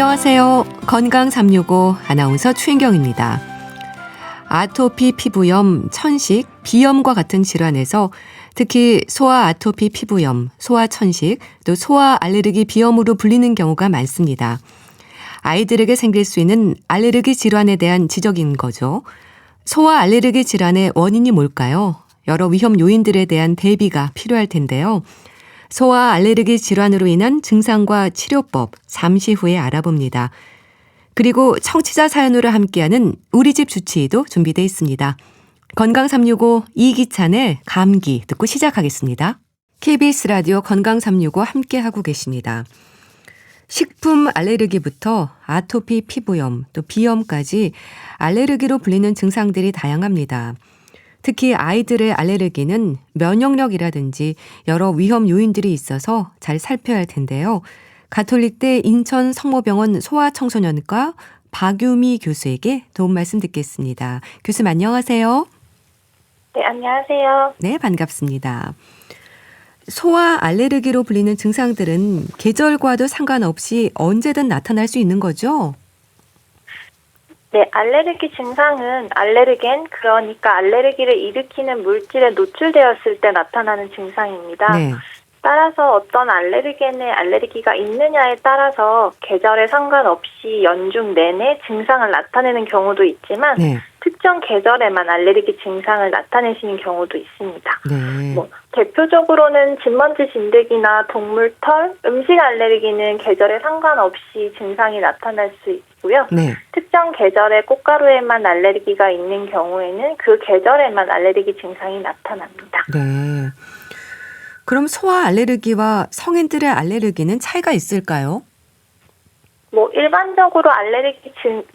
안녕하세요. 건강 365 아나운서 최인경입니다. 아토피 피부염, 천식, 비염과 같은 질환에서 특히 소아 아토피 피부염, 소아 천식, 또 소아 알레르기 비염으로 불리는 경우가 많습니다. 아이들에게 생길 수 있는 알레르기 질환에 대한 지적인 거죠. 소아 알레르기 질환의 원인이 뭘까요? 여러 위험 요인들에 대한 대비가 필요할 텐데요. 소아 알레르기 질환으로 인한 증상과 치료법 잠시 후에 알아봅니다. 그리고 청취자 사연으로 함께하는 우리 집 주치의도 준비되어 있습니다. 건강 365 이기찬의 감기 듣고 시작하겠습니다. KBS 라디오 건강 365 함께하고 계십니다. 식품 알레르기부터 아토피 피부염 또 비염까지 알레르기로 불리는 증상들이 다양합니다. 특히 아이들의 알레르기는 면역력이라든지 여러 위험 요인들이 있어서 잘 살펴야 할 텐데요. 가톨릭대 인천 성모병원 소아청소년과 박유미 교수에게 도움 말씀 듣겠습니다. 교수님 안녕하세요. 네, 안녕하세요. 네, 반갑습니다. 소아 알레르기로 불리는 증상들은 계절과도 상관없이 언제든 나타날 수 있는 거죠? 네, 알레르기 증상은 알레르겐, 그러니까 알레르기를 일으키는 물질에 노출되었을 때 나타나는 증상입니다. 네. 따라서 어떤 알레르겐에 알레르기가 있느냐에 따라서 계절에 상관없이 연중 내내 증상을 나타내는 경우도 있지만 네. 특정 계절에만 알레르기 증상을 나타내시는 경우도 있습니다. 네. 대표적으로는 진먼지 진드기나 동물 털, 음식 알레르기는 계절에 상관없이 증상이 나타날 수 있고요. 네. 특정 계절의 꽃가루에만 알레르기가 있는 경우에는 그 계절에만 알레르기 증상이 나타납니다. 네. 그럼 소아 알레르기와 성인들의 알레르기는 차이가 있을까요? 일반적으로 알레르기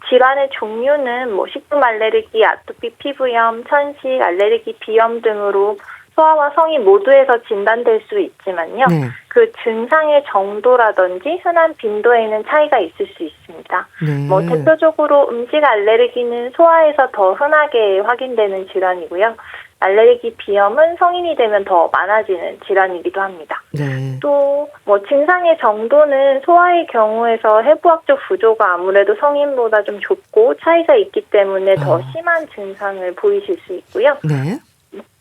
질환의 종류는 식품 알레르기, 아토피 피부염, 천식, 알레르기 비염 등으로 소아와 성인 모두에서 진단될 수 있지만요. 네. 그 증상의 정도라든지 흔한 빈도에는 차이가 있을 수 있습니다. 네. 대표적으로 음식 알레르기는 소아에서 더 흔하게 확인되는 질환이고요. 알레르기 비염은 성인이 되면 더 많아지는 질환이기도 합니다. 네. 또 증상의 정도는 소아의 경우에서 해부학적 구조가 아무래도 성인보다 좀 좁고 차이가 있기 때문에 더 심한 증상을 보이실 수 있고요. 네.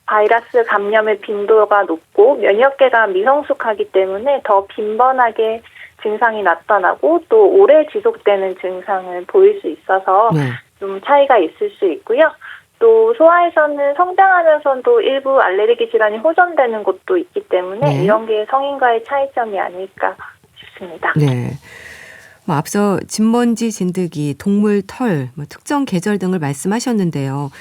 바이러스 감염의 빈도가 높고 면역계가 미성숙하기 때문에 더 빈번하게 증상이 나타나고 또 오래 지속되는 증상을 보일 수 있어서 네. 좀 차이가 있을 수 있고요. 또 소아에서는 성장하면서도 일부 알레르기 질환이 호전되는 곳도 있기 때문에 네. 이런 게 성인과의 차이점이 아닐까 싶습니다. 네. 앞서 진먼지 진드기, 동물 털, 특정 계절 등을 말씀하셨는데요.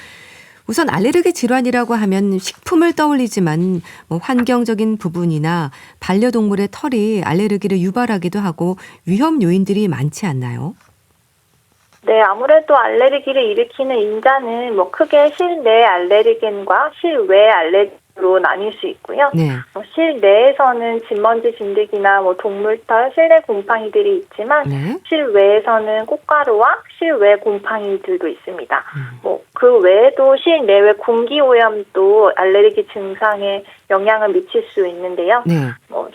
우선 알레르기 질환이라고 하면 식품을 떠올리지만 환경적인 부분이나 반려동물의 털이 알레르기를 유발하기도 하고 위험 요인들이 많지 않나요? 네, 아무래도 알레르기를 일으키는 인자는 크게 실내 알레르겐과 실외 알레르기로 나뉠 수 있고요. 네. 실내에서는 진먼지 진드기나 동물털, 실내 곰팡이들이 있지만 네. 실외에서는 꽃가루와 실외 곰팡이들도 있습니다. 그 외에도 실내외 공기오염도 알레르기 증상에 영향을 미칠 수 있는데요. 네.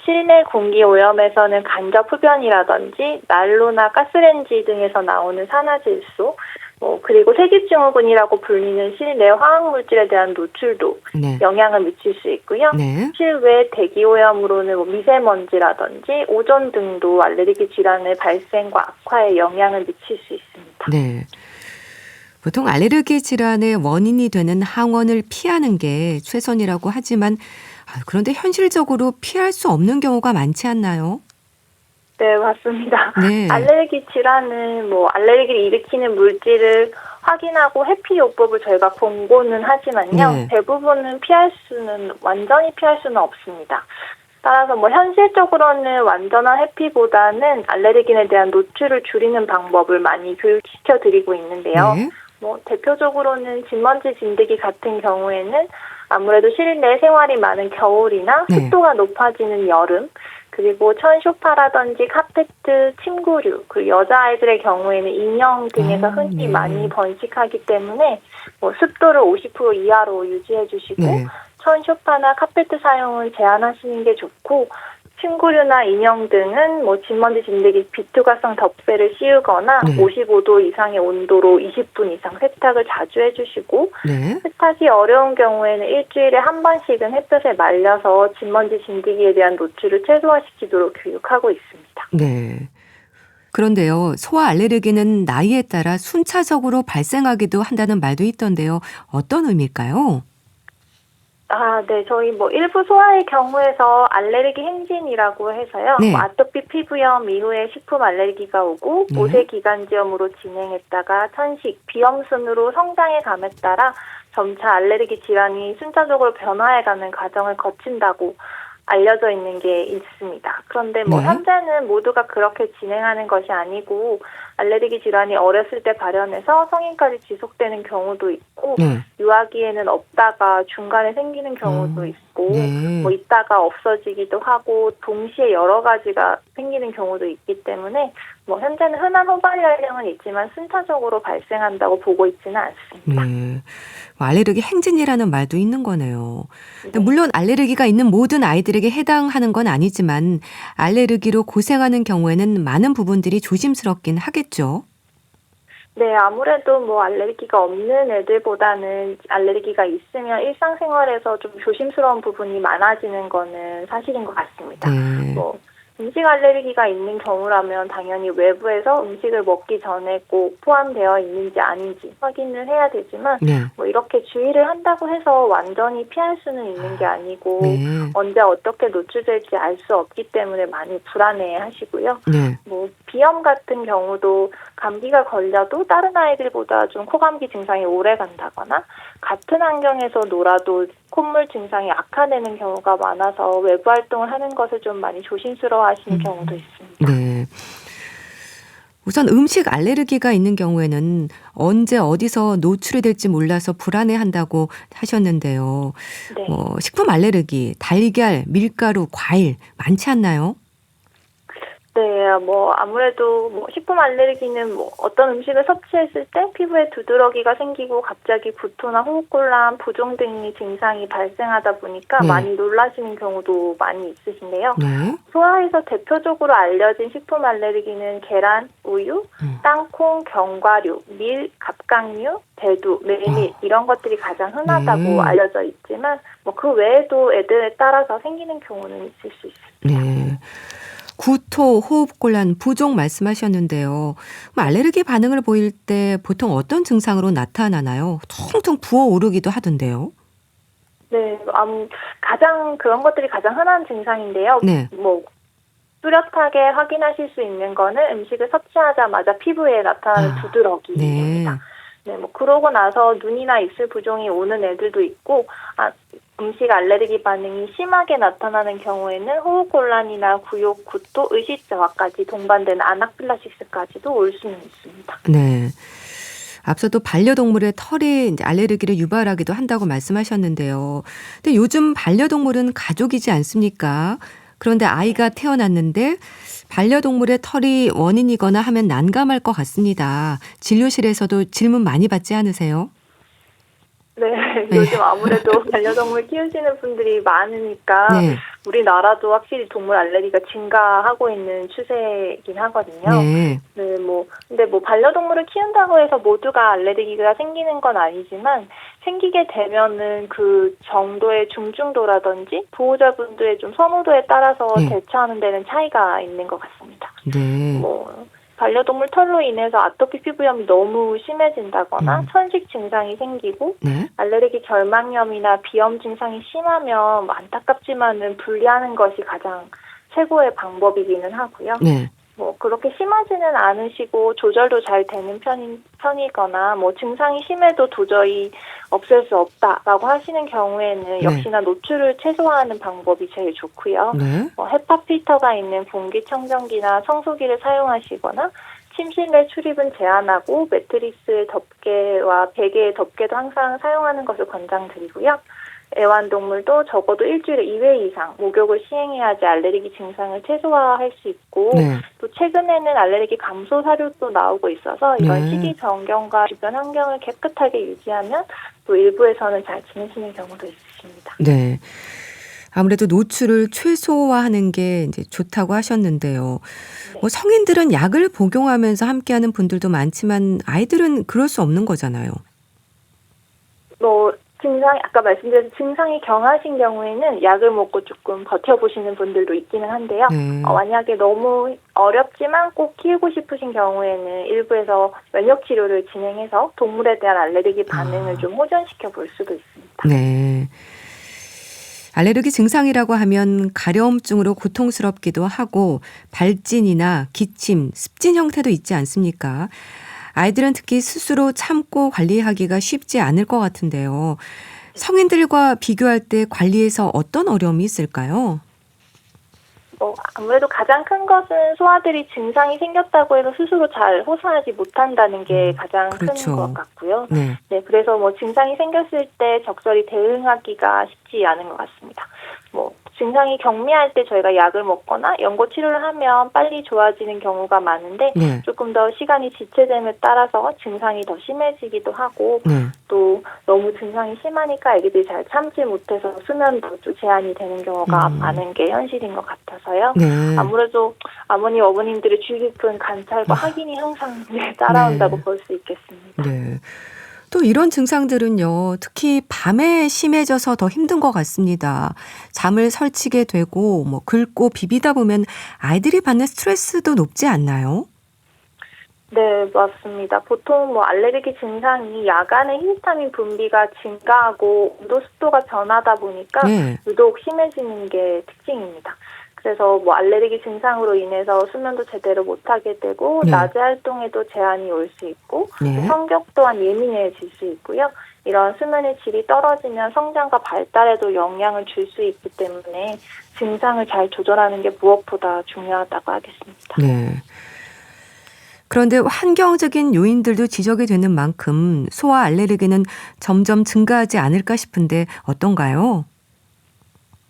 실내 공기오염에서는 간접 흡연이라든지 난로나 가스레인지 등에서 나오는 산화질소, 그리고 세균증후군이라고 불리는 실내 화학물질에 대한 노출도 네. 영향을 미칠 수 있고요. 네. 실외 대기오염으로는 미세먼지라든지 오존 등도 알레르기 질환의 발생과 악화에 영향을 미칠 수 있습니다. 네. 보통 알레르기 질환의 원인이 되는 항원을 피하는 게 최선이라고 하지만 그런데 현실적으로 피할 수 없는 경우가 많지 않나요? 네, 맞습니다. 네. 알레르기 질환은 알레르기를 일으키는 물질을 확인하고 회피요법을 저희가 권고는 하지만요. 네. 대부분은 완전히 피할 수는 없습니다. 따라서 현실적으로는 완전한 회피보다는 알레르긴에 대한 노출을 줄이는 방법을 많이 교육시켜 드리고 있는데요. 네. 대표적으로는 진먼지 진드기 같은 경우에는 아무래도 실내 생활이 많은 겨울이나 네. 습도가 높아지는 여름, 그리고 천쇼파라든지 카페트, 침구류, 그리고 여자아이들의 경우에는 인형 등에서 흔히 네. 많이 번식하기 때문에 습도를 50% 이하로 유지해 주시고 네. 천쇼파나 카페트 사용은 제한하시는 게 좋고 침구류나 인형 등은 뭐 진먼지 진드기 비투과성 덮개를 씌우거나 네. 55도 이상의 온도로 20분 이상 세탁을 자주 해주시고 네. 세탁이 어려운 경우에는 일주일에 한 번씩은 햇볕에 말려서 진먼지 진드기에 대한 노출을 최소화시키도록 교육하고 있습니다. 네. 그런데요, 소아 알레르기는 나이에 따라 순차적으로 발생하기도 한다는 말도 있던데요. 어떤 의미일까요? 네. 저희 뭐 일부 소아의 경우에서 알레르기 행진이라고 해서요. 네. 뭐 아토피 피부염 이후에 식품 알레르기가 오고 네. 모세 기관지염으로 진행했다가 천식, 비염 순으로 성장의 감에 따라 점차 알레르기 질환이 순차적으로 변화해가는 과정을 거친다고 알려져 있는 게 있습니다. 그런데 뭐 네. 현재는 모두가 그렇게 진행하는 것이 아니고 알레르기 질환이 어렸을 때 발현해서 성인까지 지속되는 경우도 있고 네. 유아기에는 없다가 중간에 생기는 경우도 있고 네. 뭐 있다가 없어지기도 하고 동시에 여러 가지가 생기는 경우도 있기 때문에 뭐 현재는 흔한 호발 연령은 있지만 순차적으로 발생한다고 보고 있지는 않습니다. 네. 알레르기 행진이라는 말도 있는 거네요. 네. 물론 알레르기가 있는 모든 아이들에게 해당하는 건 아니지만 알레르기로 고생하는 경우에는 많은 부분들이 조심스럽긴 하겠죠. 네, 아무래도 뭐 알레르기가 없는 애들보다는 알레르기가 있으면 일상생활에서 좀 조심스러운 부분이 많아지는 거는 사실인 것 같습니다. 네. 뭐 음식 알레르기가 있는 경우라면 당연히 외부에서 음식을 먹기 전에 꼭 포함되어 있는지 아닌지 확인을 해야 되지만 네. 뭐 이렇게 주의를 한다고 해서 완전히 피할 수는 있는 게 아니고 네. 언제 어떻게 노출될지 알 수 없기 때문에 많이 불안해 하시고요. 네. 뭐 비염 같은 경우도 감기가 걸려도 다른 아이들보다 좀 코감기 증상이 오래 간다거나 같은 환경에서 놀아도 콧물 증상이 악화되는 경우가 많아서 외부 활동을 하는 것을 좀 많이 조심스러워하시는 경우도 있습니다. 네. 우선 음식 알레르기가 있는 경우에는 언제 어디서 노출이 될지 몰라서 불안해한다고 하셨는데요. 네. 식품 알레르기, 달걀, 밀가루, 과일 많지 않나요? 네, 뭐 아무래도 뭐 식품 알레르기는 뭐 어떤 음식을 섭취했을 때 피부에 두드러기가 생기고 갑자기 구토나 호흡곤란, 부종 등의 증상이 발생하다 보니까 네. 많이 놀라시는 경우도 많이 있으신데요. 네. 소아에서 대표적으로 알려진 식품 알레르기는 계란, 우유, 땅콩, 견과류, 밀, 갑각류, 대두, 메밀 이런 것들이 가장 흔하다고 알려져 있지만 뭐 그 외에도 애들에 따라서 생기는 경우는 있을 수 있습니다. 네. 구토, 호흡곤란, 부종 말씀하셨는데요. 알레르기 반응을 보일 때 보통 어떤 증상으로 나타나나요? 퉁퉁 부어오르기도 하던데요. 네, 가장 그런 것들이 가장 흔한 증상인데요. 네. 뭐 뚜렷하게 확인하실 수 있는 거는 음식을 섭취하자마자 피부에 나타나는 두드러기입니다. 네, 뭐 그러고 나서 눈이나 입술 부종이 오는 애들도 있고, 음식 알레르기 반응이 심하게 나타나는 경우에는 호흡곤란이나 구욕, 구토, 의식저하까지 동반되는 아나필락시스까지도 올 수는 있습니다. 네. 앞서도 반려동물의 털이 이제 알레르기를 유발하기도 한다고 말씀하셨는데요. 근데 요즘 반려동물은 가족이지 않습니까? 그런데 아이가 태어났는데 반려동물의 털이 원인이거나 하면 난감할 것 같습니다. 진료실에서도 질문 많이 받지 않으세요? 네, 요즘 아무래도 반려동물 키우시는 분들이 많으니까 네. 우리나라도 확실히 동물 알레르기가 증가하고 있는 추세이긴 하거든요. 네. 네, 근데 반려동물을 키운다고 해서 모두가 알레르기가 생기는 건 아니지만 생기게 되면은 그 정도의 중증도라든지 보호자분들의 좀 선호도에 따라서 대처하는 데는 차이가 있는 것 같습니다. 네. 반려동물 털로 인해서 아토피 피부염이 너무 심해진다거나 천식 증상이 생기고 네. 알레르기 결막염이나 비염 증상이 심하면 안타깝지만은 분리하는 것이 가장 최고의 방법이기는 하고요. 네. 그렇게 심하지는 않으시고 조절도 잘 되는 편이거나 증상이 심해도 도저히 없앨 수 없다라고 하시는 경우에는 역시나 노출을 최소화하는 방법이 제일 좋고요. 네. 헤파 필터가 있는 공기청정기나 청소기를 사용하시거나 침실내 출입은 제한하고 매트리스 덮개와 베개의 덮개도 항상 사용하는 것을 권장드리고요. 애완동물도 적어도 일주일에 2회 이상 목욕을 시행해야지 알레르기 증상을 최소화할 수 있고 또 최근에는 알레르기 감소 사료도 나오고 있어서 이런 식이 정경과 주변 환경을 깨끗하게 유지하면 또 일부에서는 잘 지내시는 경우도 있습니다. 네. 아무래도 노출을 최소화하는 게 이제 좋다고 하셨는데요. 네. 뭐 성인들은 약을 복용하면서 함께하는 분들도 많지만 아이들은 그럴 수 없는 거잖아요. 뭐 증상이 아까 말씀드린 증상이 경하신 경우에는 약을 먹고 조금 버텨보시는 분들도 있기는 한데요. 네. 만약에 너무 어렵지만 꼭 키우고 싶으신 경우에는 일부에서 면역 치료를 진행해서 동물에 대한 알레르기 반응을 좀 호전시켜 볼 수도 있습니다. 네. 알레르기 증상이라고 하면 가려움증으로 고통스럽기도 하고 발진이나 기침, 습진 형태도 있지 않습니까? 아이들은 특히 스스로 참고 관리하기가 쉽지 않을 것 같은데요. 성인들과 비교할 때 관리에서 어떤 어려움이 있을까요? 아무래도 가장 큰 것은 소아들이 증상이 생겼다고 해서 스스로 잘 호소하지 못한다는 게 가장 그렇죠. 큰 것 같고요. 네. 네, 그래서 증상이 생겼을 때 적절히 대응하기가 쉽지 않은 것 같습니다. 증상이 경미할 때 저희가 약을 먹거나 연고 치료를 하면 빨리 좋아지는 경우가 많은데 네. 조금 더 시간이 지체됨에 따라서 증상이 더 심해지기도 하고 네. 또 너무 증상이 심하니까 아기들이 잘 참지 못해서 수면도 좀 제한이 되는 경우가 많은 게 현실인 것 같아서요. 네. 아무래도 아버님, 어머님들의 주의 깊은 관찰과 확인이 항상 따라온다고 네. 볼 수 있겠습니다. 네. 또 이런 증상들은요, 특히 밤에 심해져서 더 힘든 것 같습니다. 잠을 설치게 되고, 긁고 비비다 보면 아이들이 받는 스트레스도 높지 않나요? 네, 맞습니다. 보통 알레르기 증상이 야간에 히스타민 분비가 증가하고 온도 습도가 변하다 보니까 네. 유독 심해지는 게 특징입니다. 그래서 알레르기 증상으로 인해서 수면도 제대로 못하게 되고 네. 낮에 활동에도 제한이 올 수 있고 네. 성격 또한 예민해질 수 있고요. 이런 수면의 질이 떨어지면 성장과 발달에도 영향을 줄 수 있기 때문에 증상을 잘 조절하는 게 무엇보다 중요하다고 하겠습니다. 네. 그런데 환경적인 요인들도 지적이 되는 만큼 소아 알레르기는 점점 증가하지 않을까 싶은데 어떤가요?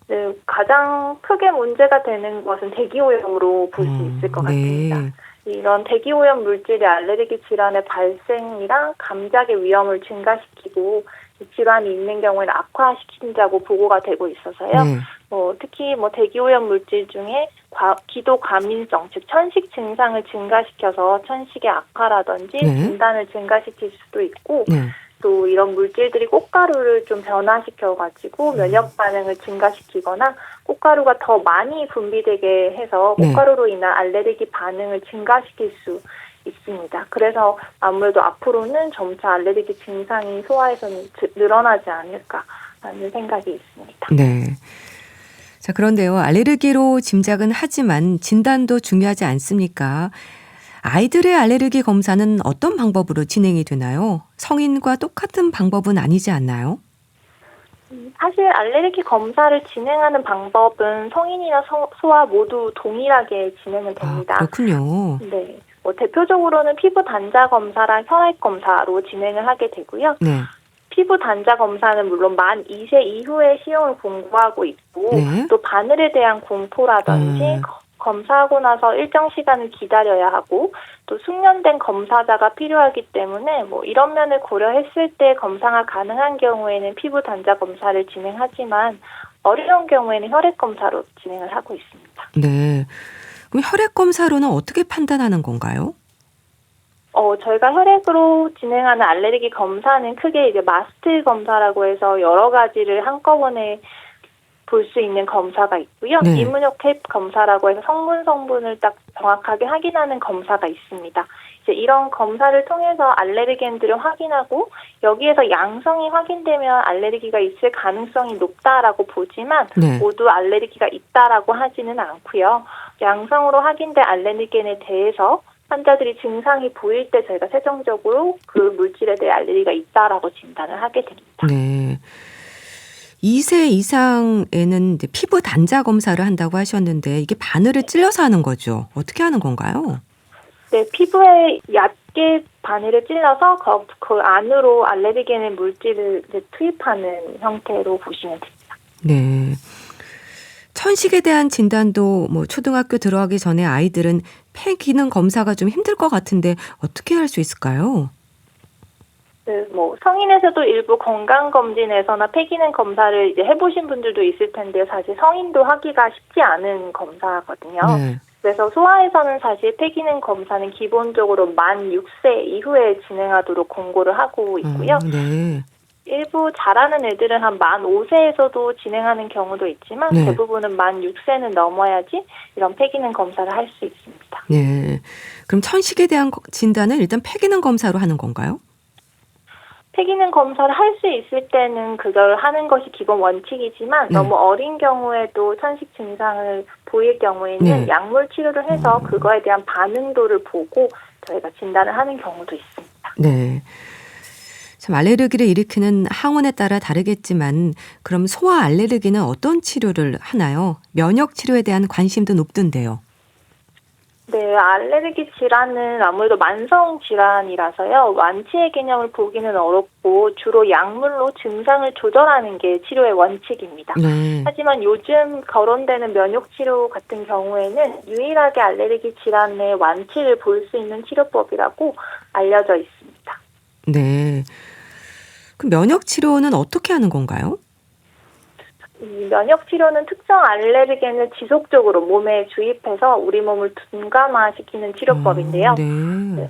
네, 가장 크게 문제가 되는 것은 대기오염으로 볼 수 있을 것 같습니다. 네. 이런 대기오염 물질이 알레르기 질환의 발생이랑 감작의 위험을 증가시키고 질환이 있는 경우에는 악화시킨다고 보고가 되고 있어서요. 네. 특히 대기오염 물질 중에 기도 과민성, 즉 천식 증상을 증가시켜서 천식의 악화라든지 네. 진단을 증가시킬 수도 있고 네. 또 이런 물질들이 꽃가루를 좀 변화시켜가지고 면역 반응을 증가시키거나 꽃가루가 더 많이 분비되게 해서 네. 꽃가루로 인한 알레르기 반응을 증가시킬 수 있습니다. 그래서 아무래도 앞으로는 점차 알레르기 증상이 소아에서는 늘어나지 않을까라는 생각이 있습니다. 네. 자, 그런데요. 알레르기로 짐작은 하지만 진단도 중요하지 않습니까? 아이들의 알레르기 검사는 어떤 방법으로 진행이 되나요? 성인과 똑같은 방법은 아니지 않나요? 사실 알레르기 검사를 진행하는 방법은 성인이나 소아 모두 동일하게 진행은 됩니다. 그렇군요. 네. 대표적으로는 피부 단자 검사랑 혈액 검사로 진행을 하게 되고요. 네. 피부 단자 검사는 물론 만 2세 이후에 시용을 공고하고 있고 네. 또 바늘에 대한 공포라든지 검사하고 나서 일정 시간을 기다려야 하고 또 숙련된 검사자가 필요하기 때문에 이런 면을 고려했을 때 검사가 가능한 경우에는 피부 단자 검사를 진행하지만 어려운 경우에는 혈액 검사로 진행을 하고 있습니다. 네. 그럼 혈액 검사로는 어떻게 판단하는 건가요? 저희가 혈액으로 진행하는 알레르기 검사는 크게 마스트 검사라고 해서 여러 가지를 한꺼번에 볼 수 있는 검사가 있고요. 네. 이문역 테이프 검사라고 해서 성분을 딱 정확하게 확인하는 검사가 있습니다. 이제 이런 검사를 통해서 알레르겐들을 확인하고 여기에서 양성이 확인되면 알레르기가 있을 가능성이 높다라고 보지만 네. 모두 알레르기가 있다라고 하지는 않고요. 양성으로 확인된 알레르겐에 대해서 환자들이 증상이 보일 때 저희가 최종적으로 그 물질에 대해 알레르기가 있다라고 진단을 하게 됩니다. 네. 2세 이상에는 이제 피부 단자 검사를 한다고 하셨는데 이게 바늘을 찔러서 하는 거죠. 어떻게 하는 건가요? 네, 피부에 얕게 바늘을 찔러서 그 안으로 알레르겐의 물질을 투입하는 형태로 보시면 됩니다. 네. 천식에 대한 진단도 초등학교 들어가기 전에 아이들은 폐 기능 검사가 좀 힘들 것 같은데 어떻게 할 수 있을까요? 뭐 성인에서도 일부 건강검진에서나 폐기능 검사를 이제 해보신 분들도 있을 텐데요. 사실 성인도 하기가 쉽지 않은 검사거든요. 네. 그래서 소아에서는 사실 폐기능 검사는 기본적으로 만 6세 이후에 진행하도록 권고를 하고 있고요. 네. 일부 잘하는 애들은 한 만 5세에서도 진행하는 경우도 있지만 네. 대부분은 만 6세는 넘어야지 이런 폐기능 검사를 할 수 있습니다. 네. 그럼 천식에 대한 진단은 일단 폐기능 검사로 하는 건가요? 폐기능 검사를 할 수 있을 때는 그걸 하는 것이 기본 원칙이지만 네. 너무 어린 경우에도 천식 증상을 보일 경우에는 네. 약물 치료를 해서 그거에 대한 반응도를 보고 저희가 진단을 하는 경우도 있습니다. 네. 참 알레르기를 일으키는 항원에 따라 다르겠지만 그럼 소아 알레르기는 어떤 치료를 하나요? 면역 치료에 대한 관심도 높던데요. 네, 알레르기 질환은 아무래도 만성 질환이라서요. 완치의 개념을 보기는 어렵고 주로 약물로 증상을 조절하는 게 치료의 원칙입니다. 네. 하지만 요즘 거론되는 면역치료 같은 경우에는 유일하게 알레르기 질환의 완치를 볼 수 있는 치료법이라고 알려져 있습니다. 네. 그 면역 치료는 어떻게 하는 건가요? 이 면역치료는 특정 알레르겐을 지속적으로 몸에 주입해서 우리 몸을 둔감화시키는 치료법인데요. 네.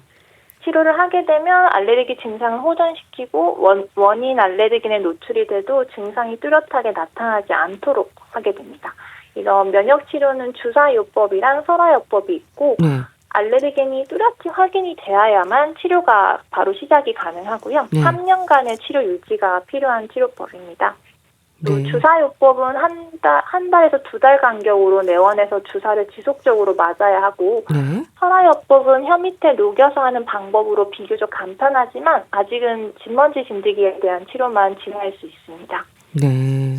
치료를 하게 되면 알레르기 증상을 호전시키고 원인 알레르긴에 노출이 돼도 증상이 뚜렷하게 나타나지 않도록 하게 됩니다. 이런 면역치료는 주사요법이랑 설화요법이 있고 네. 알레르겐이 뚜렷이 확인이 돼야만 치료가 바로 시작이 가능하고요. 네. 3년간의 치료 유지가 필요한 치료법입니다. 또 네. 주사요법은 한 달에서 2달 간격으로 내원해서 주사를 지속적으로 맞아야 하고 네. 설화요법은 혀 밑에 녹여서 하는 방법으로 비교적 간편하지만 아직은 진먼지 진드기에 대한 치료만 진행할 수 있습니다. 네.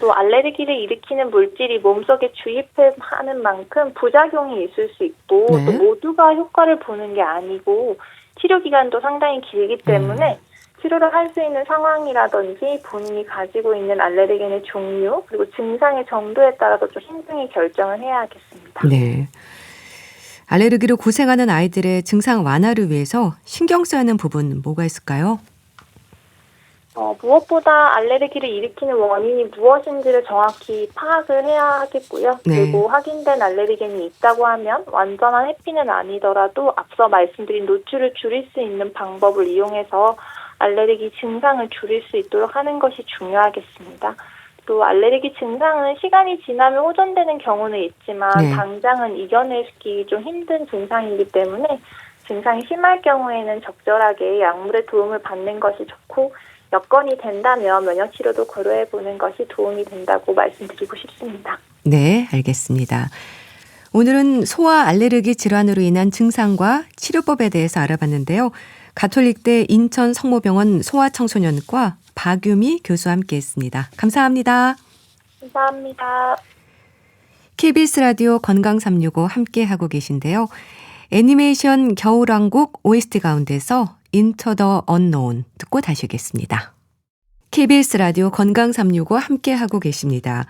또 알레르기를 일으키는 물질이 몸속에 주입하는 만큼 부작용이 있을 수 있고 네. 또 모두가 효과를 보는 게 아니고 치료 기간도 상당히 길기 때문에 치료를 할 수 있는 상황이라든지 본인이 가지고 있는 알레르겐의 종류 그리고 증상의 정도에 따라서 좀 신중히 결정을 해야 하겠습니다. 네. 알레르기로 고생하는 아이들의 증상 완화를 위해서 신경 써야 하는 부분 뭐가 있을까요? 무엇보다 알레르기를 일으키는 원인이 무엇인지를 정확히 파악을 해야 하겠고요. 네. 그리고 확인된 알레르겐이 있다고 하면 완전한 해피는 아니더라도 앞서 말씀드린 노출을 줄일 수 있는 방법을 이용해서 알레르기 증상을 줄일 수 있도록 하는 것이 중요하겠습니다. 또 알레르기 증상은 시간이 지나면 호전되는 경우는 있지만 네. 당장은 이겨내기 좀 힘든 증상이기 때문에 증상이 심할 경우에는 적절하게 약물의 도움을 받는 것이 좋고 여건이 된다면 면역치료도 고려해보는 것이 도움이 된다고 말씀드리고 싶습니다. 네, 알겠습니다. 오늘은 소아 알레르기 질환으로 인한 증상과 치료법에 대해서 알아봤는데요. 가톨릭대 인천 성모병원 소아청소년과 박유미 교수와 함께했습니다. 감사합니다. 감사합니다. KBS 라디오 건강 365 함께하고 계신데요. 애니메이션 겨울왕국 OST 가운데서 Into the Unknown 듣고 다시 오겠습니다. KBS 라디오 건강 365 함께하고 계십니다.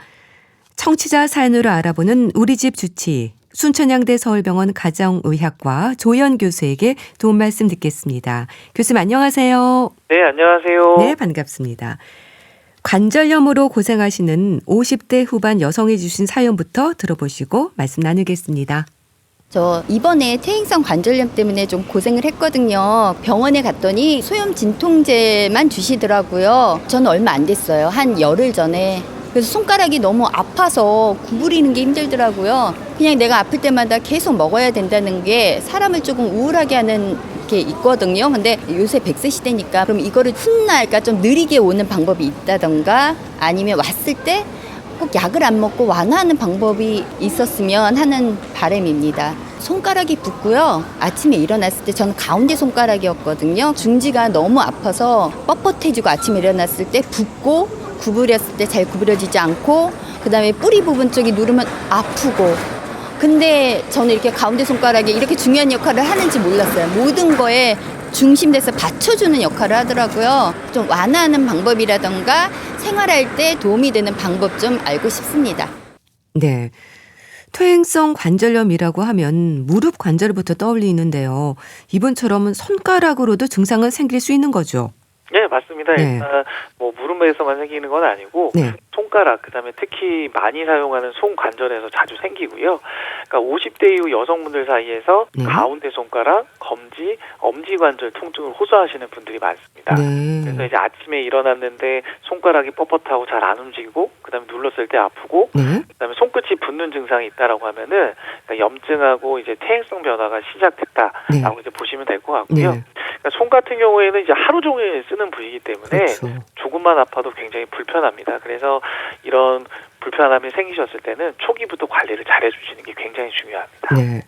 청취자 사연으로 알아보는 우리 집 주치 순천향대 서울병원 가정의학과 조연 교수에게 도움 말씀 듣겠습니다. 교수님 안녕하세요. 네, 안녕하세요. 네, 반갑습니다. 관절염으로 고생하시는 50대 후반 여성이 주신 사연부터 들어보시고 말씀 나누겠습니다. 저 이번에 퇴행성 관절염 때문에 좀 고생을 했거든요. 병원에 갔더니 소염 진통제만 주시더라고요. 저는 얼마 안 됐어요. 한 열흘 전에. 그래서 손가락이 너무 아파서 구부리는 게 힘들더라고요. 그냥 내가 아플 때마다 계속 먹어야 된다는 게 사람을 조금 우울하게 하는 게 있거든요. 근데 요새 100세 시대니까 그럼 이거를 훗날 그러니까 좀 느리게 오는 방법이 있다던가 아니면 왔을 때 꼭 약을 안 먹고 완화하는 방법이 있었으면 하는 바람입니다. 손가락이 붓고요. 아침에 일어났을 때 저는 가운데 손가락이었거든요. 중지가 너무 아파서 뻣뻣해지고 아침에 일어났을 때 붓고 구부렸을 때 잘 구부려지지 않고 그다음에 뿌리 부분 쪽이 누르면 아프고 근데 저는 이렇게 가운데 손가락이 이렇게 중요한 역할을 하는지 몰랐어요. 모든 거에 중심돼서 받쳐주는 역할을 하더라고요. 좀 완화하는 방법이라던가 생활할 때 도움이 되는 방법 좀 알고 싶습니다. 네. 퇴행성 관절염이라고 하면 무릎 관절부터 떠올리는데요. 이분처럼 손가락으로도 증상은 생길 수 있는 거죠? 네, 맞습니다. 네. 일단 뭐 무릎에서만 생기는 건 아니고 네. 손가락, 그다음에 특히 많이 사용하는 손관절에서 자주 생기고요. 그러니까 50대 이후 여성분들 사이에서 네. 가운데 손가락, 검지, 엄지관절 통증을 호소하시는 분들이 많습니다. 그래서 네. 이제 아침에 일어났는데 손가락이 뻣뻣하고 잘 안 움직이고, 그다음에 눌렀을 때 아프고, 네. 그다음에 손끝이 붓는 증상이 있다라고 하면은 그러니까 염증하고 이제 퇴행성 변화가 시작됐다라고 네. 이제 보시면 될 것 같고요. 네. 그러니까 손 같은 경우에는 이제 하루 종일 쓰는 부위이기 때문에 그렇죠. 조금만 아파도 굉장히 불편합니다. 그래서 이런 불편함이 생기셨을 때는 초기부터 관리를 잘해주시는 게 굉장히 중요합니다. 네.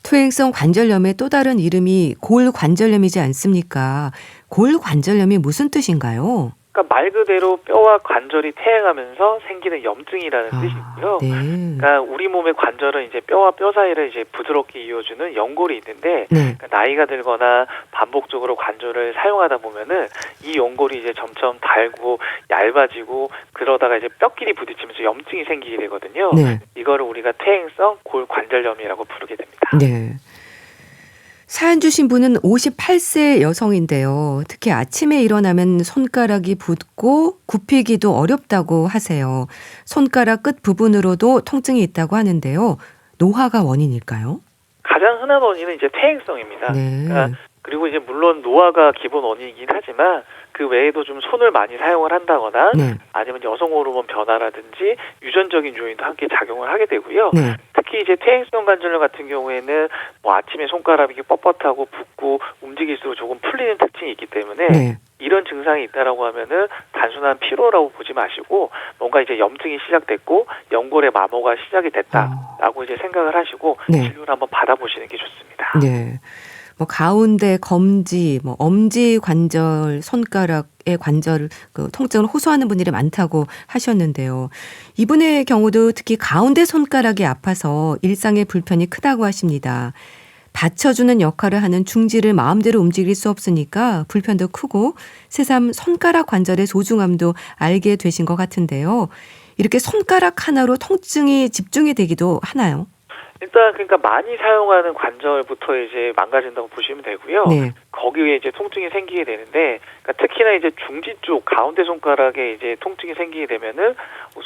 퇴행성 관절염의 또 다른 이름이 골관절염이지 않습니까? 골관절염이 무슨 뜻인가요? 그러니까 말 그대로 뼈와 관절이 퇴행하면서 생기는 염증이라는 뜻이고요. 네. 그러니까 우리 몸의 관절은 이제 뼈와 뼈 사이를 이제 부드럽게 이어주는 연골이 있는데, 네. 그러니까 나이가 들거나 반복적으로 관절을 사용하다 보면은 이 연골이 이제 점점 닳고 얇아지고 그러다가 이제 뼈끼리 부딪히면서 염증이 생기게 되거든요. 네. 이거를 우리가 퇴행성 골관절염이라고 부르게 됩니다. 네. 사연 주신 분은 58세 여성인데요. 특히 아침에 일어나면 손가락이 붓고 굽히기도 어렵다고 하세요. 손가락 끝 부분으로도 통증이 있다고 하는데요. 노화가 원인일까요? 가장 흔한 원인은 이제 퇴행성입니다. 네. 그러니까 그리고 이제 물론 노화가 기본 원인이긴 하지만 그 외에도 좀 손을 많이 사용을 한다거나 네. 아니면 여성 호르몬 변화라든지 유전적인 요인도 함께 작용을 하게 되고요. 네. 특히 이제 퇴행성 관절염 같은 경우에는 뭐 아침에 손가락이 뻣뻣하고 붓고 움직일수록 조금 풀리는 특징이 있기 때문에 네. 이런 증상이 있다라고 하면은 단순한 피로라고 보지 마시고 뭔가 이제 염증이 시작됐고 연골의 마모가 시작이 됐다라고 이제 생각을 하시고 네. 진료를 한번 받아보시는 게 좋습니다. 네. 뭐 가운데 검지, 뭐 엄지 관절, 손가락의 관절 그 통증을 호소하는 분들이 많다고 하셨는데요. 이분의 경우도 특히 가운데 손가락이 아파서 일상의 불편이 크다고 하십니다. 받쳐주는 역할을 하는 중지를 마음대로 움직일 수 없으니까 불편도 크고 새삼 손가락 관절의 소중함도 알게 되신 것 같은데요. 이렇게 손가락 하나로 통증이 집중이 되기도 하나요? 일단 그러니까 많이 사용하는 관절부터 이제 망가진다고 보시면 되고요. 네. 거기에 이제 통증이 생기게 되는데, 그러니까 특히나 이제 중지 쪽 가운데 손가락에 이제 통증이 생기게 되면은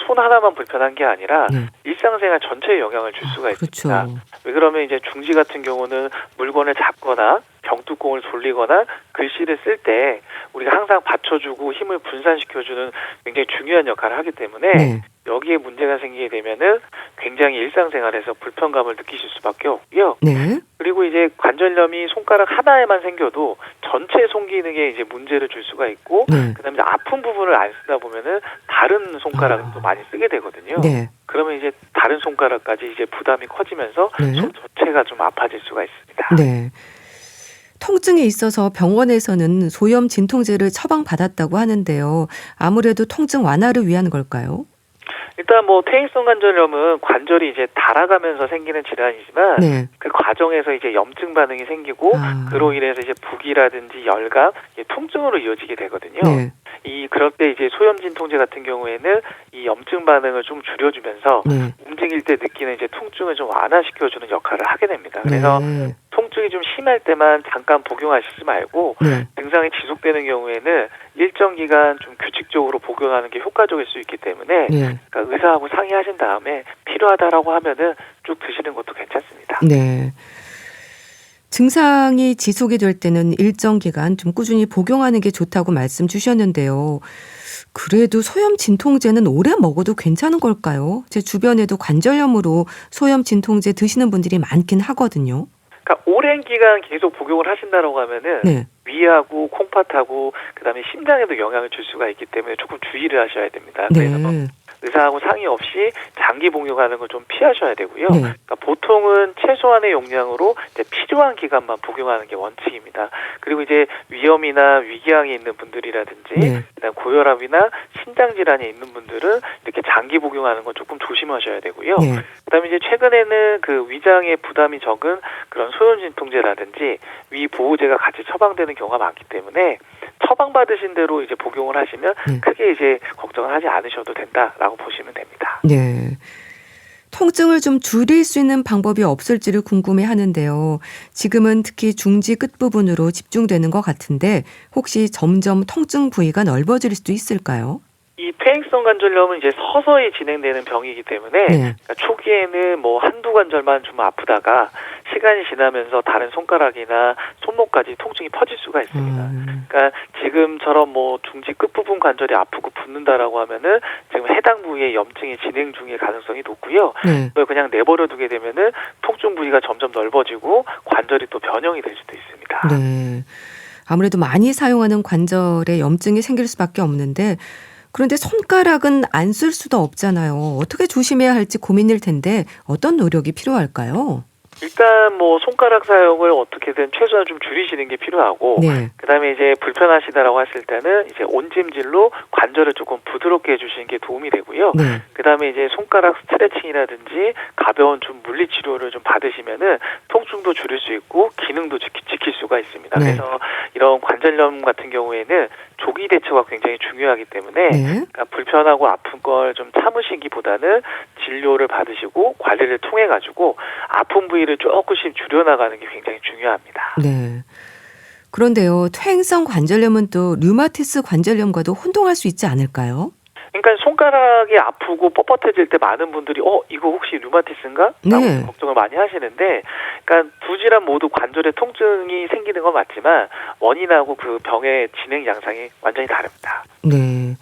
손 하나만 불편한 게 아니라 네. 일상생활 전체에 영향을 줄 수가 있습니다. 그렇죠. 왜 그러면 이제 중지 같은 경우는 물건을 잡거나 병뚜껑을 돌리거나 글씨를 쓸 때 우리가 항상 받쳐주고 힘을 분산시켜주는 굉장히 중요한 역할을 하기 때문에 네. 여기에 문제가 생기게 되면은 굉장히 일상생활에서 불편감을 느끼실 수밖에 없고요. 네. 그리고 이제 관절염이 손가락 하나에만 생겨도 전체 손 기능에 이제 문제를 줄 수가 있고, 네. 그다음에 이제 아픈 부분을 안 쓰다 보면은 다른 손가락도 많이 쓰게 되거든요. 네. 그러면 이제 다른 손가락까지 이제 부담이 커지면서 네. 손 전체가 좀 아파질 수가 있습니다. 네. 통증이 있어서 병원에서는 소염 진통제를 처방받았다고 하는데요. 아무래도 통증 완화를 위한 걸까요? 일단 뭐 퇴행성 관절염은 관절이 이제 닳아가면서 생기는 질환이지만 네. 그 과정에서 이제 염증 반응이 생기고 그로 인해서 이제 부기라든지 열감, 통증으로 이어지게 되거든요. 네. 그럴 때 이제 소염 진통제 같은 경우에는 이 염증 반응을 좀 줄여주면서 네. 움직일 때 느끼는 이제 통증을 좀 완화시켜주는 역할을 하게 됩니다. 그래서 네. 통증이 좀 심할 때만 잠깐 복용하시지 말고 네. 증상이 지속되는 경우에는 일정 기간 좀 규칙적으로 복용하는 게 효과적일 수 있기 때문에 네. 그러니까 의사하고 상의하신 다음에 필요하다라고 하면은 쭉 드시는 것도 괜찮습니다. 네. 증상이 지속이 될 때는 일정 기간 좀 꾸준히 복용하는 게 좋다고 말씀 주셨는데요. 그래도 소염 진통제는 오래 먹어도 괜찮은 걸까요? 제 주변에도 관절염으로 소염 진통제 드시는 분들이 많긴 하거든요. 그러니까 오랜 기간 계속 복용을 하신다라고 하면은 네. 위하고 콩팥하고 그다음에 심장에도 영향을 줄 수가 있기 때문에 조금 주의를 하셔야 됩니다. 그래서 네. 의사하고 상의 없이 장기 복용하는 걸 좀 피하셔야 되고요. 네. 그러니까 보통은 최소한의 용량으로 이제 필요한 기간만 복용하는 게 원칙입니다. 그리고 이제 위염이나 위궤양이 있는 분들이라든지 네. 그다음 고혈압이나 심장 질환이 있는 분들은 이렇게 장기 복용하는 건 조금 조심하셔야 되고요. 네. 그다음에 이제 최근에는 그 위장에 부담이 적은 그런 소염 진통제라든지 위 보호제가 같이 처방되는 경우가 많기 때문에 처방받으신 대로 이제 복용을 하시면 네. 크게 이제 걱정을 하지 않으셔도 된다라고 보시면 됩니다. 네. 통증을 좀 줄일 수 있는 방법이 없을지를 궁금해 하는데요. 지금은 특히 중지 끝부분으로 집중되는 것 같은데 혹시 점점 통증 부위가 넓어질 수도 있을까요? 이 퇴행성 관절염은 이제 서서히 진행되는 병이기 때문에 네. 그러니까 초기에는 뭐 한두 관절만 좀 아프다가 시간이 지나면서 다른 손가락이나 손목까지 통증이 퍼질 수가 있습니다. 그러니까 지금처럼 뭐 중지 끝부분 관절이 아프고 붓는다라고 하면은 지금 해당 부위에 염증이 진행 중일 가능성이 높고요. 네. 그걸 그냥 내버려 두게 되면은 통증 부위가 점점 넓어지고 관절이 또 변형이 될 수도 있습니다. 네. 아무래도 많이 사용하는 관절에 염증이 생길 수밖에 없는데 그런데 손가락은 안 쓸 수도 없잖아요. 어떻게 조심해야 할지 고민일 텐데 어떤 노력이 필요할까요? 일단 뭐 손가락 사용을 어떻게든 최소한 좀 줄이시는 게 필요하고 네. 그다음에 이제 불편하시다라고 했을 때는 이제 온찜질로 관절을 조금 부드럽게 해주시는 게 도움이 되고요. 네. 그다음에 이제 손가락 스트레칭이라든지 가벼운 좀 물리 치료를 좀 받으시면은 통증도 줄일 수 있고 기능도 지킬 수가 있습니다. 네. 그래서 이런 관절염 같은 경우에는 조기 대처가 굉장히 중요하기 때문에 네. 그러니까 불편하고 아픈 걸 좀 참으시기보다는 진료를 받으시고 관리를 통해 가지고 아픈 부위를 조금씩 줄여나가는 게 굉장히 중요합니다. 네. 그런데요, 퇴행성 관절염은 또 류마티스 관절염과도 혼동할 수 있지 않을까요? 그러니까 손가락이 아프고 뻣뻣해질 때 많은 분들이 이거 혹시 류마티스인가? 라고 네. 걱정을 많이 하시는데 그러니까 두 질환 모두 관절에 통증이 생기는 건 맞지만 원인하고 그 병의 진행 양상이 완전히 다릅니다. 네.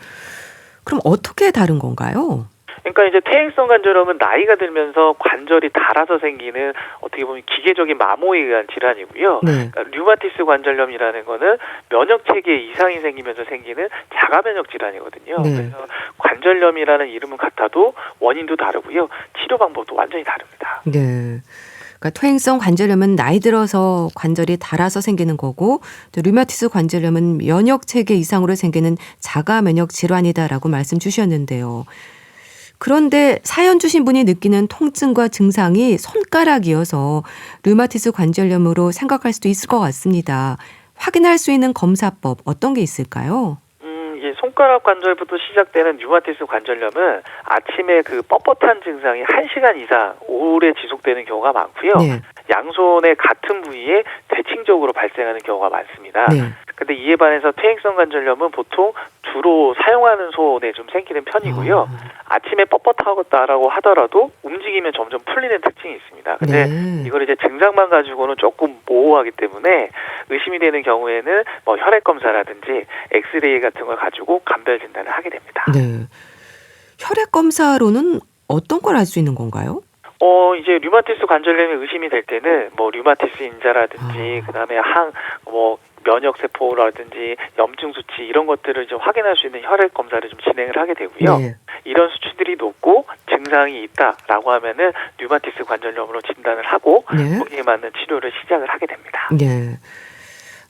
그럼 어떻게 다른 건가요? 그러니까 이제 퇴행성 관절염은 나이가 들면서 관절이 닳아서 생기는 어떻게 보면 기계적인 마모에 의한 질환이고요. 네. 그러니까 류마티스 관절염이라는 거는 면역 체계 이상이 생기면서 생기는 자가 면역 질환이거든요. 네. 그래서 관절염이라는 이름은 같아도 원인도 다르고요. 치료 방법도 완전히 다릅니다. 네. 그러니까 퇴행성 관절염은 나이 들어서 관절이 닳아서 생기는 거고 또 류마티스 관절염은 면역 체계 이상으로 생기는 자가 면역 질환이다라고 말씀 주셨는데요. 그런데 사연 주신 분이 느끼는 통증과 증상이 손가락이어서 류마티스 관절염으로 생각할 수도 있을 것 같습니다. 확인할 수 있는 검사법 어떤 게 있을까요? 이게 손가락 관절부터 시작되는 류마티스 관절염은 아침에 그 뻣뻣한 증상이 1시간 이상 오래 지속되는 경우가 많고요. 네. 양손의 같은 부위에 대칭적으로 발생하는 경우가 많습니다. 네. 근데 이에 반해서 퇴행성 관절염은 보통 주로 사용하는 손에 좀 생기는 편이고요. 아침에 뻣뻣하다라고 하더라도 움직이면 점점 풀리는 특징이 있습니다. 근데 네. 이걸 이제 증상만 가지고는 조금 모호하기 때문에 의심이 되는 경우에는 뭐 혈액 검사라든지 엑스레이 같은 걸 가지고 감별 진단을 하게 됩니다. 네. 혈액 검사로는 어떤 걸 알 수 있는 건가요? 이제 류마티스 관절염이 의심이 될 때는 뭐 류마티스 인자라든지 그다음에 면역 세포라든지 염증 수치 이런 것들을 좀 확인할 수 있는 혈액 검사를 좀 진행을 하게 되고요. 네. 이런 수치들이 높고 증상이 있다라고 하면은 류마티스 관절염으로 진단을 하고 네. 거기에 맞는 치료를 시작을 하게 됩니다. 네.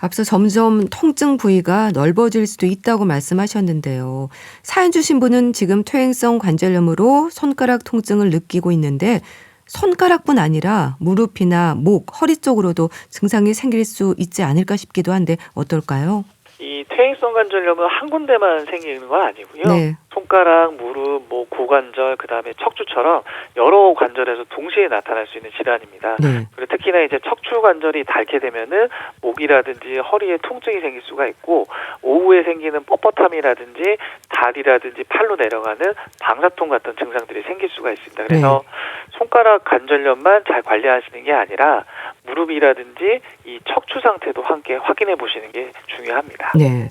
앞서 점점 통증 부위가 넓어질 수도 있다고 말씀하셨는데요. 사연 주신 분은 지금 퇴행성 관절염으로 손가락 통증을 느끼고 있는데 손가락뿐 아니라 무릎이나 목, 허리 쪽으로도 증상이 생길 수 있지 않을까 싶기도 한데 어떨까요? 이 퇴행성 관절염은 한 군데만 생기는 건 아니고요. 네. 손가락, 무릎, 고관절, 그다음에 척추처럼 여러 관절에서 동시에 나타날 수 있는 질환입니다. 네. 그리고 특히나 이제 척추 관절이 닳게 되면은 목이라든지 허리에 통증이 생길 수가 있고 오후에 생기는 뻣뻣함이라든지 다리라든지 팔로 내려가는 방사통 같은 증상들이 생길 수가 있습니다. 그래서 손가락 관절염만 잘 관리하시는 게 아니라 무릎이라든지 이 척추 상태도 함께 확인해 보시는 게 중요합니다. 네.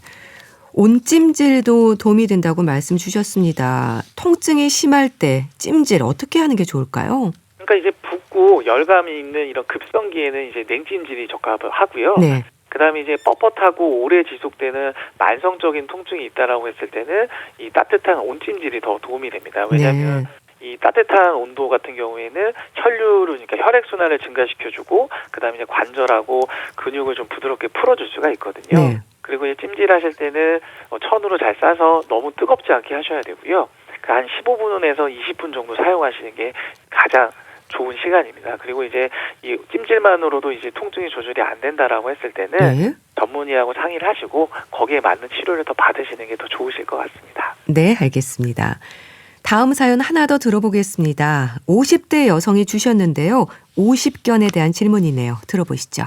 온찜질도 도움이 된다고 말씀 주셨습니다. 통증이 심할 때 찜질 어떻게 하는 게 좋을까요? 그러니까 이제 붓고 열감이 있는 이런 급성기에는 이제 냉찜질이 적합하고요. 네. 그다음에 이제 뻣뻣하고 오래 지속되는 만성적인 통증이 있다라고 했을 때는 이 따뜻한 온찜질이 더 도움이 됩니다. 왜냐하면 이 따뜻한 온도 같은 경우에는 혈류를 그러니까 혈액 순환을 증가시켜주고 그다음에 이제 관절하고 근육을 좀 부드럽게 풀어줄 수가 있거든요. 네. 그리고 이제 찜질하실 때는 천으로 잘 싸서 너무 뜨겁지 않게 하셔야 되고요. 한 15분에서 20분 정도 사용하시는 게 가장 좋은 시간입니다. 그리고 이제 이 찜질만으로도 이제 통증이 조절이 안 된다라고 했을 때는 네. 전문의하고 상의를 하시고 거기에 맞는 치료를 더 받으시는 게 더 좋으실 것 같습니다. 네, 알겠습니다. 다음 사연 하나 더 들어보겠습니다. 50대 여성이 주셨는데요. 50견에 대한 질문이네요. 들어보시죠.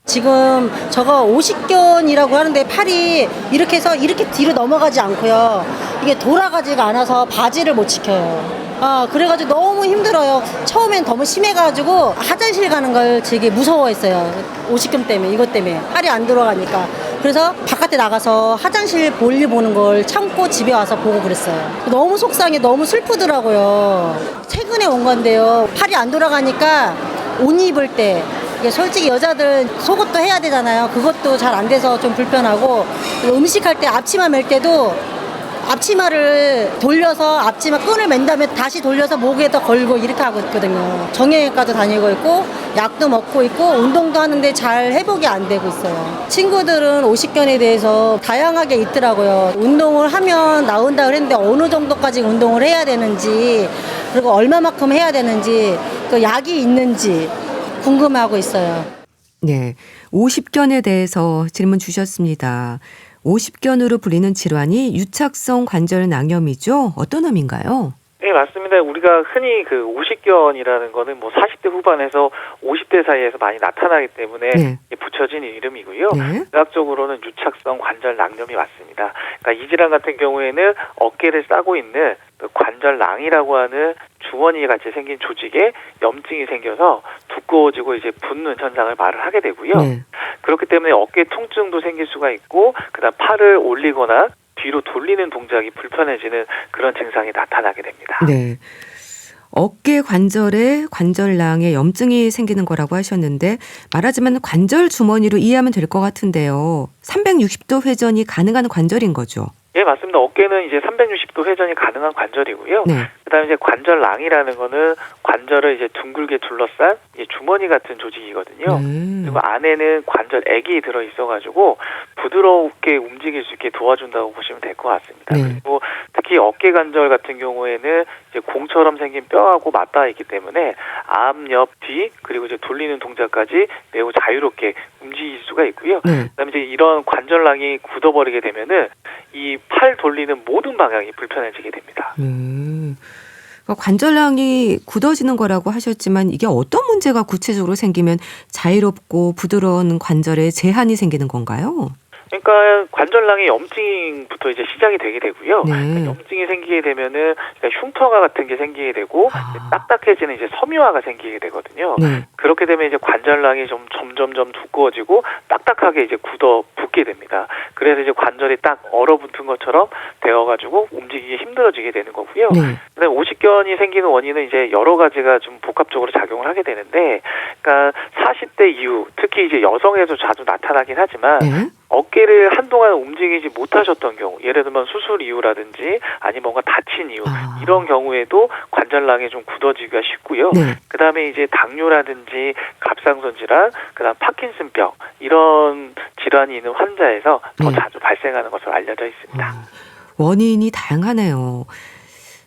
지금 저거 50견이라고 하는데 팔이 이렇게 해서 이렇게 뒤로 넘어가지 않고요. 이게 돌아가지가 않아서 바지를 못 지켜요. 그래가지고 너무 힘들어요. 처음엔 너무 심해가지고 화장실 가는 걸 되게 무서워했어요. 50견 때문에, 이것 때문에. 팔이 안 들어가니까. 그래서 바깥에 나가서 화장실 볼일 보는 걸 참고 집에 와서 보고 그랬어요. 너무 속상해, 너무 슬프더라고요. 최근에 온 건데요. 팔이 안 돌아가니까 옷 입을 때 이게 솔직히 여자들은 속옷도 해야 되잖아요. 그것도 잘 안 돼서 좀 불편하고, 음식할 때 앞치마 멜 때도 앞치마를 돌려서 앞치마 끈을 맨 다음에 다시 돌려서 목에다 걸고 이렇게 하고 있거든요. 정형외과도 다니고 있고 약도 먹고 있고 운동도 하는데 잘 회복이 안 되고 있어요. 친구들은 50견에 대해서 다양하게 있더라고요. 운동을 하면 나온다 그랬는데 어느 정도까지 운동을 해야 되는지, 그리고 얼마만큼 해야 되는지, 또 약이 있는지 궁금해하고 있어요. 네, 50견에 대해서 질문 주셨습니다. 50견으로 불리는 질환이 유착성 관절 낭염이죠. 어떤 의미인가요? 네, 맞습니다. 우리가 흔히 그 50견이라는 거는 뭐 40대 후반에서 50대 사이에서 많이 나타나기 때문에 네. 붙여진 이름이고요. 네. 의학적으로는 유착성 관절 낭염이 맞습니다. 그러니까 이 질환 같은 경우에는 어깨를 싸고 있는 그 관절낭이라고 하는 주머니 같이 생긴 조직에 염증이 생겨서 두꺼워지고 이제 붓는 현상을 말을 하게 되고요. 네. 그렇기 때문에 어깨 통증도 생길 수가 있고, 그다음 팔을 올리거나 뒤로 돌리는 동작이 불편해지는 그런 증상이 나타나게 됩니다. 네. 어깨 관절에 관절낭에 염증이 생기는 거라고 하셨는데, 말하자면 관절 주머니로 이해하면 될 것 같은데요. 360도 회전이 가능한 관절인 거죠. 예, 맞습니다. 어깨는 이제 360도 회전이 가능한 관절이고요. 네. 그다음에 이제 관절낭이라는 거는 관절을 이제 둥글게 둘러싼 주머니 같은 조직이거든요. 그리고 안에는 관절액이 들어 있어가지고 부드럽게 움직일 수 있게 도와준다고 보시면 될 것 같습니다. 네. 그리고 특히 어깨 관절 같은 경우에는 이제 공처럼 생긴 뼈하고 맞닿아 있기 때문에 앞, 옆, 뒤 그리고 이제 돌리는 동작까지 매우 자유롭게 움직일 수가 있고요. 네. 그다음에 이제 이런 관절낭이 굳어버리게 되면은 이 팔 돌리는 모든 방향이 불편해지게 됩니다. 그러니까 관절낭이 굳어지는 거라고 하셨지만, 이게 어떤 문제가 구체적으로 생기면 자유롭고 부드러운 관절에 제한이 생기는 건가요? 그러니까 관절낭의 염증부터 이제 시작이 되게 되고요. 네. 염증이 생기게 되면은 그러니까 흉터가 같은 게 생기게 되고 딱딱해지는 이제 섬유화가 생기게 되거든요. 네. 그렇게 되면 이제 관절낭이 좀 점점점 두꺼워지고 딱딱하게 이제 굳어 붙게 됩니다. 그래서 이제 관절이 딱 얼어붙은 것처럼 되어가지고 움직이기 힘들어지게 되는 거고요. 네. 그다음에 50견이 생기는 원인은 이제 여러 가지가 좀 복합적으로 작용을 하게 되는데, 그러니까 40대 이후 특히 이제 여성에도 자주 나타나긴 하지만 네. 어깨를 한동안 움직이지 못하셨던 경우, 예를 들면 수술 이후라든지 아니면 뭔가 다친 이후 이런 경우에도 관절낭이 좀 굳어지기가 쉽고요. 네. 그다음에 이제 당뇨라든지 갑상선 질환, 그다음 파킨슨병 이런 질환이 있는 환자에서 더 자주 발생하는 것으로 알려져 있습니다. 원인이 다양하네요.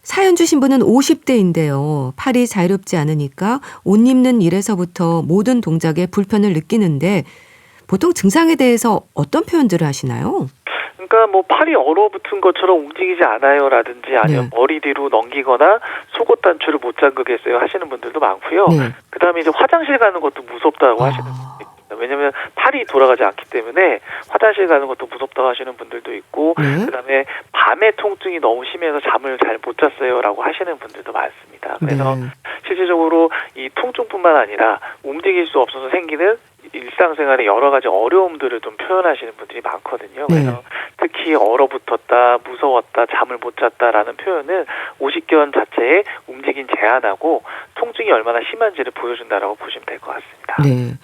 사연 주신 분은 50대인데요. 팔이 자유롭지 않으니까 옷 입는 일에서부터 모든 동작에 불편을 느끼는데, 보통 증상에 대해서 어떤 표현들을 하시나요? 그러니까 뭐 팔이 얼어붙은 것처럼 움직이지 않아요라든지 아니면 머리 뒤로 넘기거나 속옷 단추를 못 잠그겠어요 하시는 분들도 많고요. 그다음에 이제 화장실 가는 것도 무섭다고 하시는 분들도 있습니다. 왜냐하면 팔이 돌아가지 않기 때문에 화장실 가는 것도 무섭다고 하시는 분들도 있고, 그다음에 밤에 통증이 너무 심해서 잠을 잘 못 잤어요라고 하시는 분들도 많습니다. 그래서 실질적으로 이 통증뿐만 아니라 움직일 수 없어서 생기는 일상생활의 여러 가지 어려움들을 좀 표현하시는 분들이 많거든요. 그래서 특히 얼어붙었다, 무서웠다, 잠을 못 잤다라는 표현은 50견 자체의 움직임 제한하고 통증이 얼마나 심한지를 보여준다라고 보시면 될 것 같습니다. 네.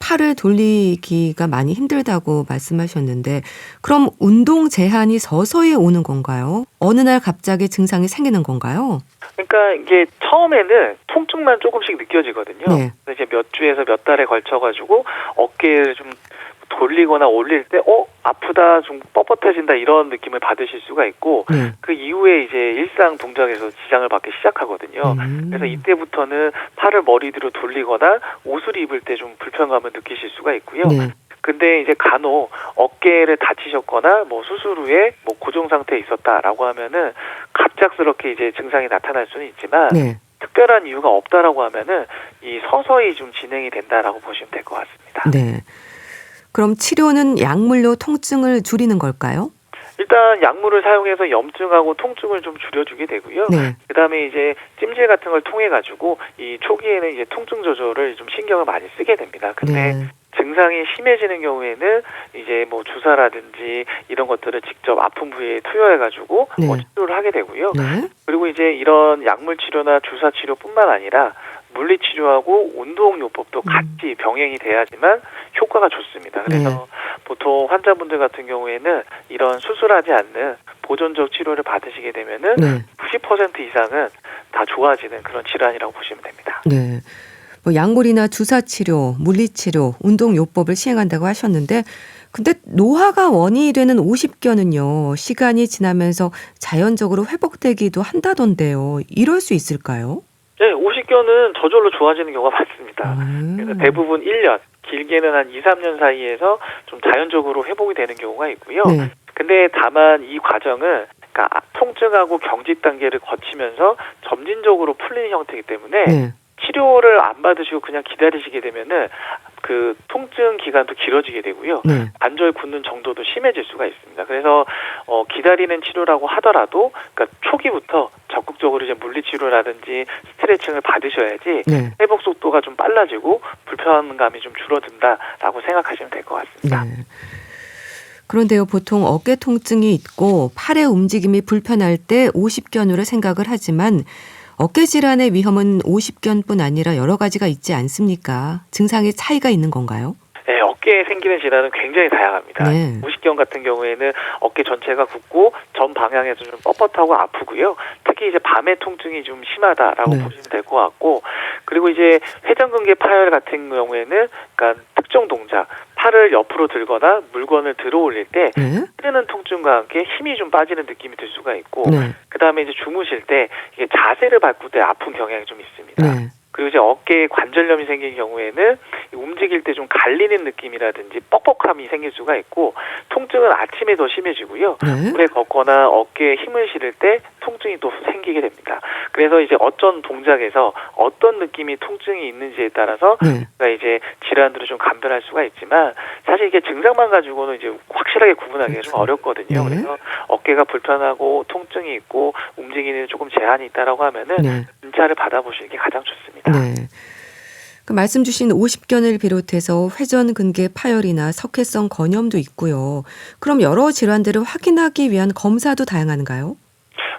팔을 돌리기가 많이 힘들다고 말씀하셨는데, 그럼 운동 제한이 서서히 오는 건가요? 어느 날 갑자기 증상이 생기는 건가요? 그러니까 이게 처음에는 통증만 조금씩 느껴지거든요. 네. 그래서 이제 몇 주에서 몇 달에 걸쳐가지고 어깨를 좀 돌리거나 올릴 때 아프다, 좀 뻣뻣해진다 이런 느낌을 받으실 수가 있고, 그 이후에 이제 일상 동작에서 지장을 받기 시작하거든요. 그래서 이때부터는 팔을 머리 뒤로 돌리거나 옷을 입을 때 좀 불편감을 느끼실 수가 있고요. 근데 이제 간혹 어깨를 다치셨거나 뭐 수술 후에 뭐 고정 상태에 있었다라고 하면은 갑작스럽게 이제 증상이 나타날 수는 있지만 네. 특별한 이유가 없다라고 하면은 이 서서히 좀 진행이 된다라고 보시면 될 것 같습니다. 네. 그럼 치료는 약물로 통증을 줄이는 걸까요? 일단 약물을 사용해서 염증하고 통증을 좀 줄여주게 되고요. 네. 그다음에 이제 찜질 같은 걸 통해 가지고 이 초기에는 이제 통증 조절을 좀 신경을 많이 쓰게 됩니다. 근데 네. 증상이 심해지는 경우에는 이제 뭐 주사라든지 이런 것들을 직접 아픈 부위에 투여해가지고 네. 치료를 하게 되고요. 네. 그리고 이제 이런 약물 치료나 주사 치료뿐만 아니라 물리 치료하고 운동 요법도 같이 병행이 돼야지만 효과가 좋습니다. 그래서 네. 보통 환자분들 같은 경우에는 이런 수술하지 않는 보존적 치료를 받으시게 되면은 네. 90% 이상은 다 좋아지는 그런 질환이라고 보시면 됩니다. 네. 뭐 약물이나 주사 치료, 물리 치료, 운동 요법을 시행한다고 하셨는데 근데 노화가 원인이 되는 50견은요. 시간이 지나면서 자연적으로 회복되기도 한다던데요. 이럴 수 있을까요? 네, 50견은 저절로 좋아지는 경우가 많습니다. 그래서 대부분 1년, 길게는 한 2, 3년 사이에서 좀 자연적으로 회복이 되는 경우가 있고요. 네. 근데 다만 이 과정은 그러니까 통증하고 경직 단계를 거치면서 점진적으로 풀리는 형태이기 때문에 네. 치료를 안 받으시고 그냥 기다리시게 되면은 그 통증 기간도 길어지게 되고요. 네. 관절 굳는 정도도 심해질 수가 있습니다. 그래서 기다리는 치료라고 하더라도 그러니까 초기부터 적극적으로 이제 물리 치료라든지 스트레칭을 받으셔야지 네. 회복 속도가 좀 빨라지고 불편감이 좀 줄어든다라고 생각하시면 될 것 같습니다. 네. 그런데요, 보통 어깨 통증이 있고 팔의 움직임이 불편할 때 50견으로 생각을 하지만 어깨 질환의 위험은 50견뿐 아니라 여러 가지가 있지 않습니까? 증상의 차이가 있는 건가요? 네, 어깨에 생기는 질환은 굉장히 다양합니다. 네. 50견 같은 경우에는 어깨 전체가 굽고 전 방향에서 좀 뻣뻣하고 아프고요. 특히 이제 밤에 통증이 좀 심하다라고 네. 보시면 될 것 같고, 그리고 이제 회전근개 파열 같은 경우에는 그러니까 특정 동작, 팔을 옆으로 들거나 물건을 들어 올릴 때 네. 흐르는 통증과 함께 힘이 좀 빠지는 느낌이 들 수가 있고, 네. 그다음에 이제 주무실 때 이게 자세를 바꿀 때 아픈 경향이 좀 있습니다. 네. 그리고 이제 어깨에 관절염이 생긴 경우에는 움직일 때 좀 갈리는 느낌이라든지 뻑뻑함이 생길 수가 있고, 통증은 아침에 더 심해지고요. 네. 물에 걷거나 어깨에 힘을 실을 때 통증이 또 생기게 됩니다. 그래서 이제 어떤 동작에서 어떤 느낌이 통증이 있는지에 따라서 네. 우리가 이제 질환들을 좀 감별할 수가 있지만, 사실 이게 증상만 가지고는 이제 확실하게 구분하기가 좀 어렵거든요. 네. 그래서 어깨가 불편하고 통증이 있고 움직이는 조금 제한이 있다라고 하면은 네. 진찰을 받아보시는 게 가장 좋습니다. 네. 그 말씀 주신 50견을 비롯해서 회전근개 파열이나 석회성 건염도 있고요. 그럼 여러 질환들을 확인하기 위한 검사도 다양한가요?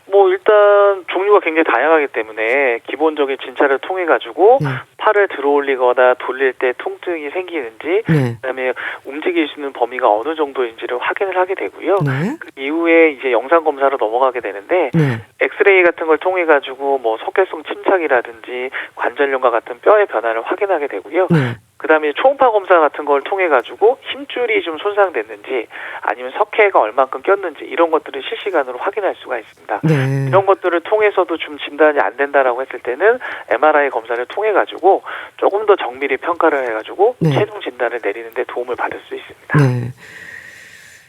뭐 일단 종류가 굉장히 다양하기 때문에 기본적인 진찰을 통해 가지고 네. 팔을 들어 올리거나 돌릴 때 통증이 생기는지, 네. 그다음에 움직일 수 있는 범위가 어느 정도인지를 확인을 하게 되고요. 네. 그 이후에 이제 영상 검사로 넘어가게 되는데, 네. 엑스레이 같은 걸 통해 가지고 뭐 석회성 침착이라든지 관절염과 같은 뼈의 변화를 확인하게 되고요. 네. 그다음에 초음파 검사 같은 걸 통해 가지고 힘줄이 좀 손상됐는지 아니면 석회가 얼만큼 꼈는지 이런 것들을 실시간으로 확인할 수가 있습니다. 네. 이런 것들을 통해서도 좀 진단이 안 된다라고 했을 때는 MRI 검사를 통해 가지고 조금 더 정밀히 평가를 해가지고 네. 최종 진단을 내리는 데 도움을 받을 수 있습니다. 네.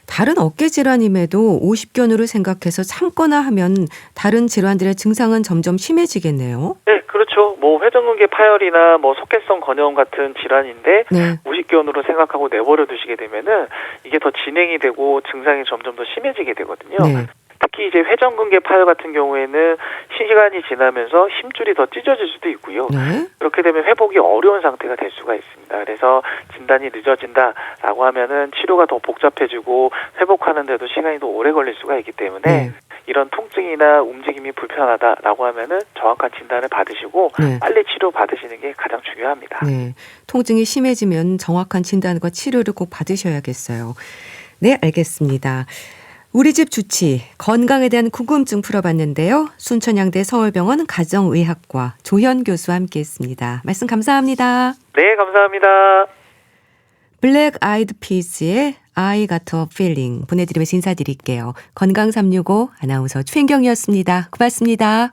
다른 어깨 질환임에도 50견으로 생각해서 참거나 하면 다른 질환들의 증상은 점점 심해지겠네요. 네, 그렇죠. 뭐 회전근개 파열이나 뭐 석회성 건염 같은 질환인데 네. 50견으로 생각하고 내버려 두시게 되면은 이게 더 진행이 되고 증상이 점점 더 심해지게 되거든요. 네. 특히 이제 회전근개 파열 같은 경우에는 시간이 지나면서 힘줄이 더 찢어질 수도 있고요. 네. 그렇게 되면 회복이 어려운 상태가 될 수가 있습니다. 그래서 진단이 늦어진다라고 하면은 치료가 더 복잡해지고 회복하는데도 시간이 더 오래 걸릴 수가 있기 때문에 네. 이런 통증이나 움직임이 불편하다라고 하면은 정확한 진단을 받으시고 네. 빨리 치료 받으시는 게 가장 중요합니다. 네. 통증이 심해지면 정확한 진단과 치료를 꼭 받으셔야겠어요. 네, 알겠습니다. 우리 집 주치, 건강에 대한 궁금증 풀어봤는데요. 순천향대 서울병원 가정의학과 조현 교수와 함께했습니다. 말씀 감사합니다. 네, 감사합니다. 블랙 아이드 피스의 I got a feeling 보내드리면서 인사드릴게요. 건강365 아나운서 최인경이었습니다. 고맙습니다.